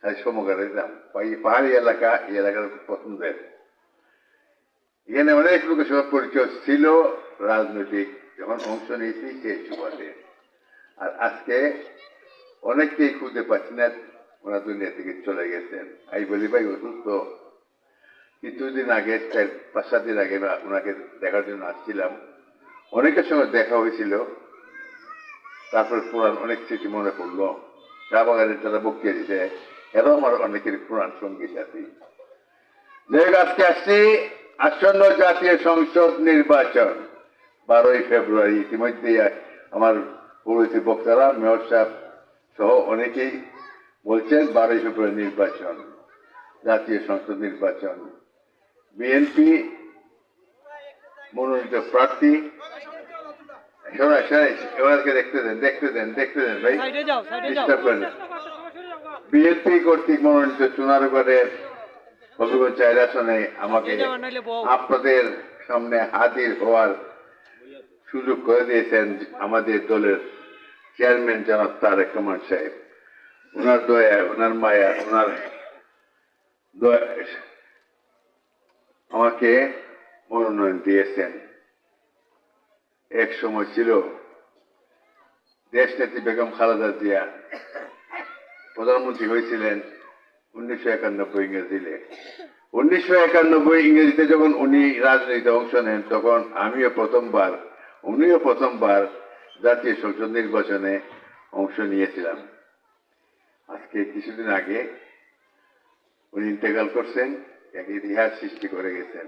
সমকারে যেতাম পাহাড়ি এলাকা, এই এলাকার খুব পছন্দের। এখানে অনেক লোকের সঙ্গে পরিচয় ছিল রাজনৈতিক, যখন অংশ নিয়েছি সেই সুবাদে। আর আজকে অনেককেই খুঁজে পাচ্ছি না, ওনার দুনিয়া থেকে চলে গেছেন। আমি বলি ভাই অসুস্থ, কিছুদিন আগে 4-5-7 দিন আগে ওনাকে দেখার জন্য আসছিলাম, অনেকের সঙ্গে দেখা হয়েছিল। তারপর পুরান অনেক স্মৃতি মনে পড়লো, চা বাগানের যারা বক্তৃতা দিতে, এরাও আমার অনেকের পুরান সঙ্গী সাথী। আজকে আসছি আসন্ন জাতীয় সংসদ নির্বাচন 12ই ফেব্রুয়ারি। ইতিমধ্যে আমার পরিচিত বক্তারা, মেয়র সাহেব সহ অনেকেই বলছেন 12ই ফেব্রুয়ারি নির্বাচন, জাতীয় সংসদ নির্বাচন। বিএনপি মনোনীত প্রার্থী, ওনাকে দেখতে দেন ভাই, ডিস্টার্ব করেন। বিএনপি কর্তৃক মনোনীত চুনারগড়ের হবিগঞ্জ 4 আসনে আমাকে আপনাদের সামনে হাজির হওয়ার সুযোগ করে দিয়েছেন আমাদের দলের চেয়ারম্যান জনাব তারেক রহমান সাহেব। ওনার দয়া, ওনার মায়া, ওনার আমাকে মনোনয়ন দিয়েছেন। এক সময় ছিল দেশনেত্রী বেগম খালেদা জিয়া প্রধানমন্ত্রী হয়েছিলেন 1991 ইংরেজিতে। 1991 ইংরেজিতে যখন উনি রাজনীতিতে অংশ নেন, তখন উনিও প্রথমবার জাতীয় সংসদ নির্বাচনে অংশ নিয়েছিলাম। আজকে কিছুদিন আগে উনি ইন্তেকাল করছেন, এক ইতিহাস সৃষ্টি করে গেছেন।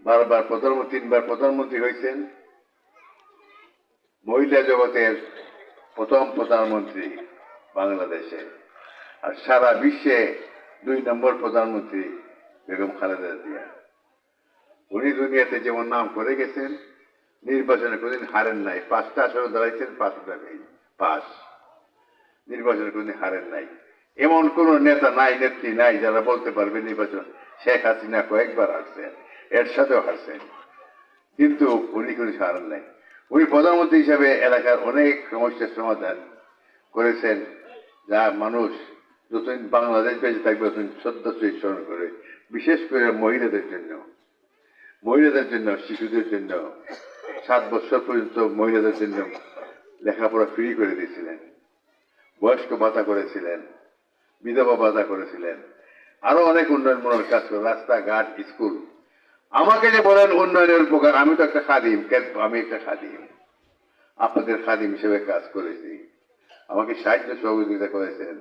3বার প্রধানমন্ত্রী হয়েছেন, মহিলা জগতের প্রথম প্রধানমন্ত্রী বাংলাদেশে, আর সারা বিশ্বে 2 নম্বর প্রধানমন্ত্রী বেগম খালেদা জিয়া। উনি দুনিয়াতে যেমন নাম করে গেছেন, নির্বাচনে কোনদিন হারেন নাই। 5টা আসনে দাঁড়াইছেন, 5টাই পাস। নির্বাচনে কোনদিন হারেন নাই। এমন কোন নেতা নাই, নেত্রী নাই যারা বলতে পারবে নির্বাচন। শেখ হাসিনা কয়েকবার হারছেন, এর সাথেও হারছেন, কিন্তু উনি কোনো হারেন নাই। উনি প্রধানমন্ত্রী হিসাবে এলাকার অনেক সমস্যার সমাধান করেছেন, যা মানুষ যতদিন বাংলাদেশ বেঁচে থাকবে ততদিন শ্রদ্ধা সহিত স্মরণ করে। বিশেষ করে মহিলাদের জন্য, শিশুদের জন্য 7 বছর পর্যন্ত মহিলাদের জন্য লেখাপড়া ফ্রি করে দিয়েছিলেন, বয়স্ক ভাতা করেছিলেন, বিধবা ভাতা করেছিলেন, আরো অনেক উন্নয়নমূলক কাজ করে, রাস্তাঘাট, স্কুল। আমাকে যে বলেন উন্নয়নের উপকার, আমি তো একটা খাদিম, আপনাদের খাদিম হিসেবে কাজ করেছি। আমাকে সাহায্য সহযোগিতা করেছেন।